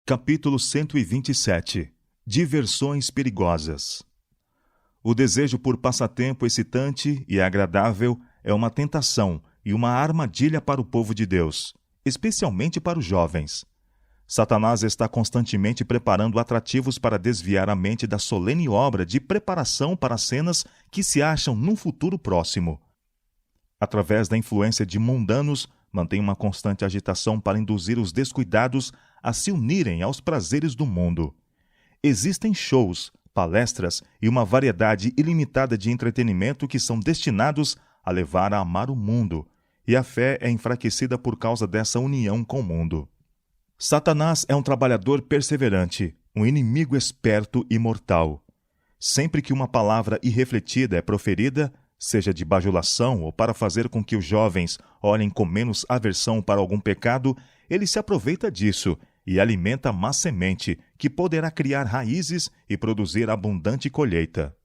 Capítulo 127. Diversões perigosas. O desejo por passatempo excitante e agradável é uma tentação e uma armadilha para o povo de Deus, especialmente para os jovens. Satanás está constantemente preparando atrativos para desviar a mente da solene obra de preparação para cenas que se acham num futuro próximo. Através da influência de mundanos, mantém uma constante agitação para induzir os descuidados a se unirem aos prazeres do mundo. Existem shows, palestras e uma variedade ilimitada de entretenimento que são destinados a levar a amar o mundo, e a fé é enfraquecida por causa dessa união com o mundo. Satanás é um trabalhador perseverante, um inimigo esperto e mortal. Sempre que uma palavra irrefletida é proferida, seja de bajulação ou para fazer com que os jovens olhem com menos aversão para algum pecado, ele se aproveita disso e alimenta a má semente, que poderá criar raízes e produzir abundante colheita.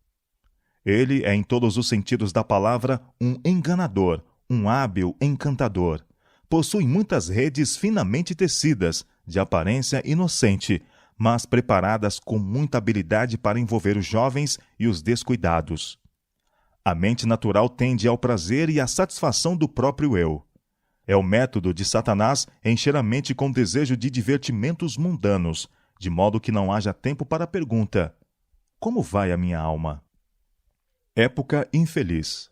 Ele é, em todos os sentidos da palavra, um enganador, um hábil encantador. Possui muitas redes finamente tecidas, de aparência inocente, mas preparadas com muita habilidade para envolver os jovens e os descuidados. A mente natural tende ao prazer e à satisfação do próprio eu. É o método de Satanás encher a mente com desejo de divertimentos mundanos, de modo que não haja tempo para a pergunta: como vai a minha alma? Época infeliz.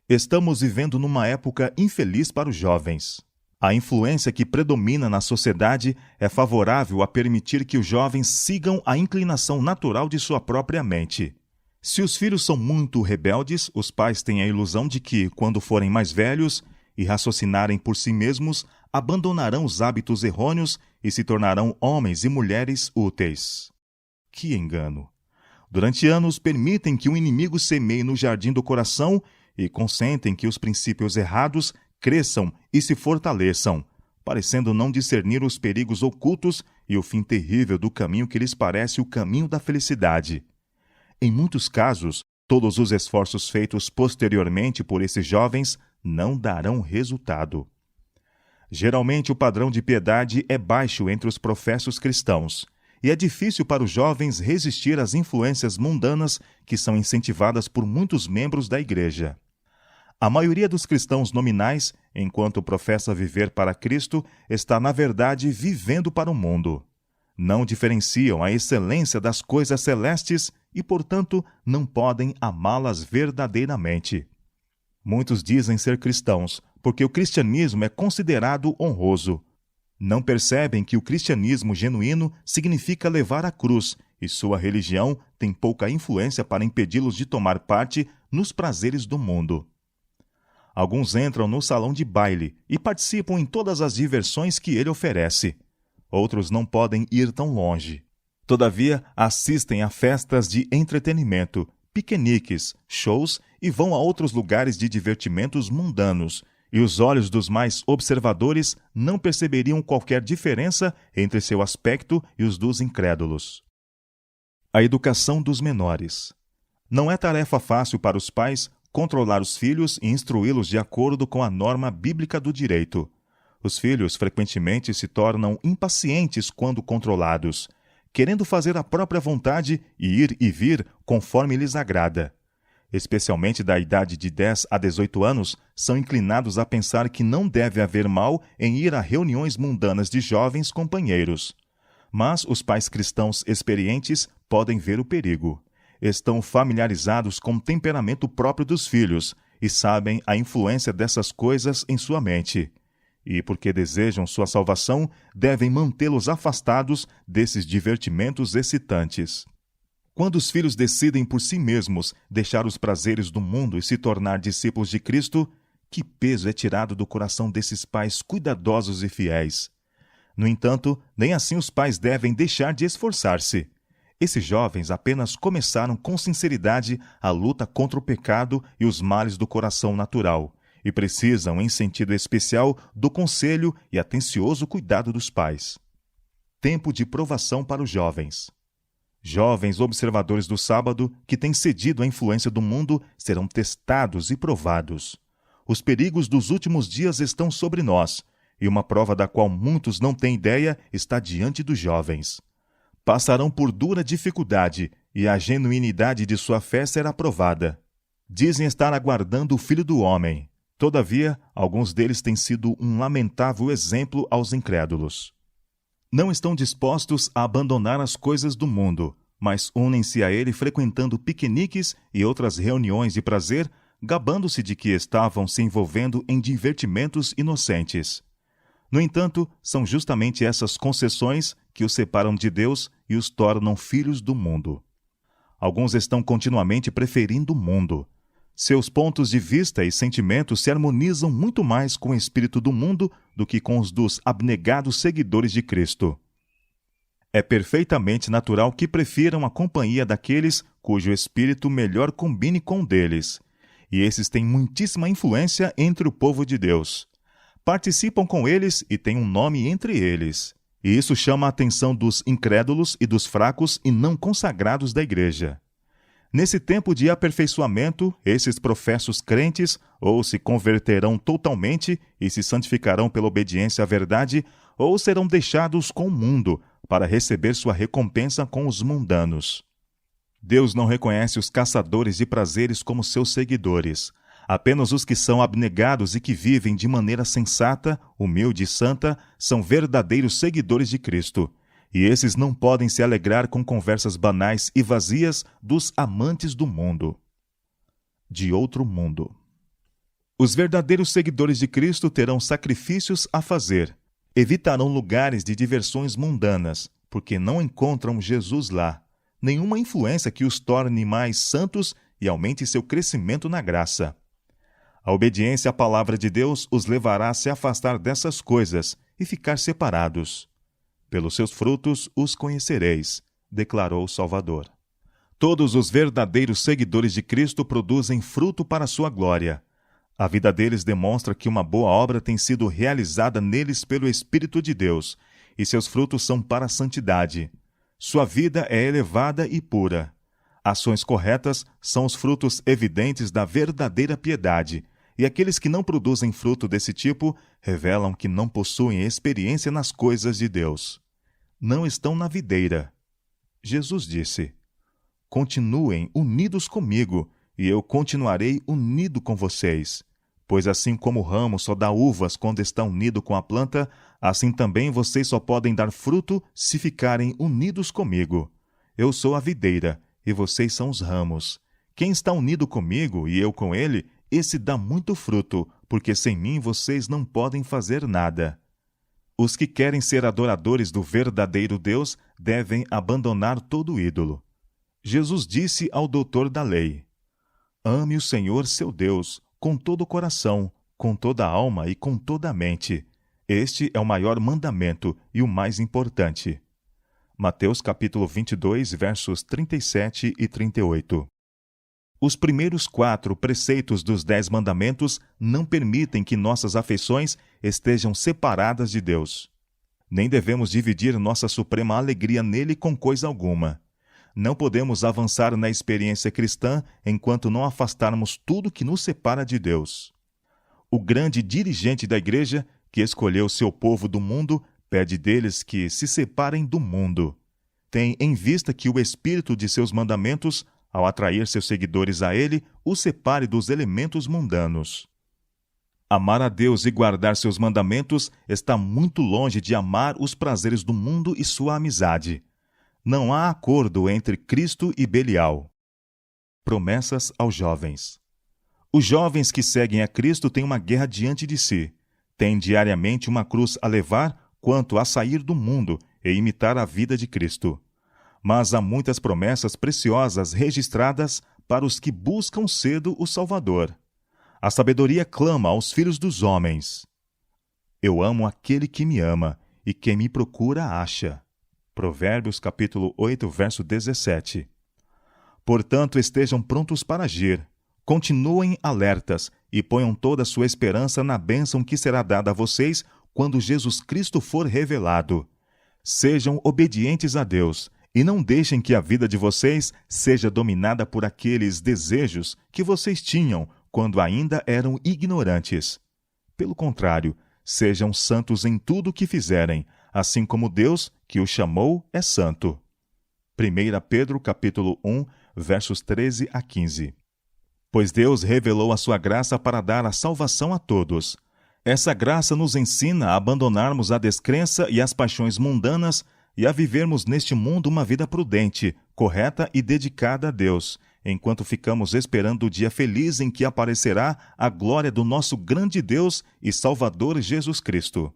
Estamos vivendo numa época infeliz para os jovens. A influência que predomina na sociedade é favorável a permitir que os jovens sigam a inclinação natural de sua própria mente. Se os filhos são muito rebeldes, os pais têm a ilusão de que, quando forem mais velhos e raciocinarem por si mesmos, abandonarão os hábitos errôneos e se tornarão homens e mulheres úteis. Que engano! Durante anos, permitem que o inimigo semeie no jardim do coração e consentem que os princípios errados cresçam e se fortaleçam, parecendo não discernir os perigos ocultos e o fim terrível do caminho que lhes parece o caminho da felicidade. Em muitos casos, todos os esforços feitos posteriormente por esses jovens não darão resultado. Geralmente o padrão de piedade é baixo entre os professos cristãos, e é difícil para os jovens resistir às influências mundanas que são incentivadas por muitos membros da igreja. A maioria dos cristãos nominais, enquanto professa viver para Cristo, está, na verdade, vivendo para o mundo. Não diferenciam a excelência das coisas celestes e, portanto, não podem amá-las verdadeiramente. Muitos dizem ser cristãos, porque o cristianismo é considerado honroso. Não percebem que o cristianismo genuíno significa levar a cruz, e sua religião tem pouca influência para impedi-los de tomar parte nos prazeres do mundo. Alguns entram no salão de baile e participam em todas as diversões que ele oferece. Outros não podem ir tão longe. Todavia, assistem a festas de entretenimento, piqueniques, shows e vão a outros lugares de divertimentos mundanos, e os olhos dos mais observadores não perceberiam qualquer diferença entre seu aspecto e os dos incrédulos. A educação dos menores. Não é tarefa fácil para os pais controlar os filhos e instruí-los de acordo com a norma bíblica do direito. Os filhos frequentemente se tornam impacientes quando controlados, querendo fazer a própria vontade e ir e vir conforme lhes agrada. Especialmente da idade de 10 a 18 anos, são inclinados a pensar que não deve haver mal em ir a reuniões mundanas de jovens companheiros. Mas os pais cristãos experientes podem ver o perigo. Estão familiarizados com o temperamento próprio dos filhos e sabem a influência dessas coisas em sua mente. E, porque desejam sua salvação, devem mantê-los afastados desses divertimentos excitantes. Quando os filhos decidem por si mesmos deixar os prazeres do mundo e se tornar discípulos de Cristo, que peso é tirado do coração desses pais cuidadosos e fiéis. No entanto, nem assim os pais devem deixar de esforçar-se. Esses jovens apenas começaram com sinceridade a luta contra o pecado e os males do coração natural, e precisam, em sentido especial, do conselho e atencioso cuidado dos pais. Tempo de provação para os jovens. Jovens observadores do sábado, que têm cedido à influência do mundo, serão testados e provados. Os perigos dos últimos dias estão sobre nós, e uma prova da qual muitos não têm ideia está diante dos jovens. Passarão por dura dificuldade, e a genuinidade de sua fé será provada. Dizem estar aguardando o Filho do Homem. Todavia, alguns deles têm sido um lamentável exemplo aos incrédulos. Não estão dispostos a abandonar as coisas do mundo, mas unem-se a ele frequentando piqueniques e outras reuniões de prazer, gabando-se de que estavam se envolvendo em divertimentos inocentes. No entanto, são justamente essas concessões que os separam de Deus e os tornam filhos do mundo. Alguns estão continuamente preferindo o mundo. Seus pontos de vista e sentimentos se harmonizam muito mais com o espírito do mundo do que com os dos abnegados seguidores de Cristo. É perfeitamente natural que prefiram a companhia daqueles cujo espírito melhor combine com o deles. E esses têm muitíssima influência entre o povo de Deus. Participam com eles e têm um nome entre eles. E isso chama a atenção dos incrédulos e dos fracos e não consagrados da igreja. Nesse tempo de aperfeiçoamento, esses professos crentes ou se converterão totalmente e se santificarão pela obediência à verdade, ou serão deixados com o mundo para receber sua recompensa com os mundanos. Deus não reconhece os caçadores de prazeres como seus seguidores. Apenas os que são abnegados e que vivem de maneira sensata, humilde e santa são verdadeiros seguidores de Cristo. E esses não podem se alegrar com conversas banais e vazias dos amantes do mundo. De outro mundo. Os verdadeiros seguidores de Cristo terão sacrifícios a fazer. Evitarão lugares de diversões mundanas, porque não encontram Jesus lá. Nenhuma influência que os torne mais santos e aumente seu crescimento na graça. A obediência à palavra de Deus os levará a se afastar dessas coisas e ficar separados. Pelos seus frutos os conhecereis, declarou o Salvador. Todos os verdadeiros seguidores de Cristo produzem fruto para a sua glória. A vida deles demonstra que uma boa obra tem sido realizada neles pelo Espírito de Deus, e seus frutos são para a santidade. Sua vida é elevada e pura. Ações corretas são os frutos evidentes da verdadeira piedade, e aqueles que não produzem fruto desse tipo revelam que não possuem experiência nas coisas de Deus. Não estão na videira. Jesus disse: continuem unidos comigo, e eu continuarei unido com vocês. Pois assim como o ramo só dá uvas quando está unido com a planta, assim também vocês só podem dar fruto se ficarem unidos comigo. Eu sou a videira, e vocês são os ramos. Quem está unido comigo e eu com ele, esse dá muito fruto, porque sem mim vocês não podem fazer nada. Os que querem ser adoradores do verdadeiro Deus devem abandonar todo ídolo. Jesus disse ao doutor da lei: ame o Senhor seu Deus com todo o coração, com toda a alma e com toda a mente. Este é o maior mandamento e o mais importante. Mateus capítulo 22, versos 37 e 38. Os primeiros 4 preceitos dos 10 mandamentos não permitem que nossas afeições estejam separadas de Deus. Nem devemos dividir nossa suprema alegria nele com coisa alguma. Não podemos avançar na experiência cristã enquanto não afastarmos tudo que nos separa de Deus. O grande dirigente da igreja, que escolheu seu povo do mundo, pede deles que se separem do mundo. Tem em vista que o espírito de seus mandamentos, ao atrair seus seguidores a ele, os separe dos elementos mundanos. Amar a Deus e guardar seus mandamentos está muito longe de amar os prazeres do mundo e sua amizade. Não há acordo entre Cristo e Belial. Promessas aos jovens. Os jovens que seguem a Cristo têm uma guerra diante de si. Têm diariamente uma cruz a levar quanto a sair do mundo e imitar a vida de Cristo. Mas há muitas promessas preciosas registradas para os que buscam cedo o Salvador. A sabedoria clama aos filhos dos homens: eu amo aquele que me ama, e quem me procura acha. Provérbios capítulo 8, verso 17. Portanto, estejam prontos para agir. Continuem alertas e ponham toda a sua esperança na bênção que será dada a vocês quando Jesus Cristo for revelado. Sejam obedientes a Deus e não deixem que a vida de vocês seja dominada por aqueles desejos que vocês tinham quando ainda eram ignorantes. Pelo contrário, sejam santos em tudo o que fizerem, assim como Deus, que o chamou, é santo. 1 Pedro capítulo 1, versos 13 a 15. Pois Deus revelou a sua graça para dar a salvação a todos. Essa graça nos ensina a abandonarmos a descrença e as paixões mundanas e a vivermos neste mundo uma vida prudente, correta e dedicada a Deus, enquanto ficamos esperando o dia feliz em que aparecerá a glória do nosso grande Deus e Salvador Jesus Cristo.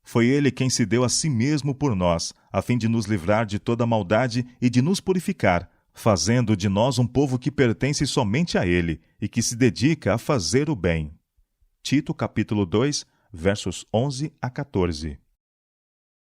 Foi Ele quem se deu a si mesmo por nós, a fim de nos livrar de toda maldade e de nos purificar, fazendo de nós um povo que pertence somente a Ele e que se dedica a fazer o bem. Tito capítulo 2, versos 11 a 14.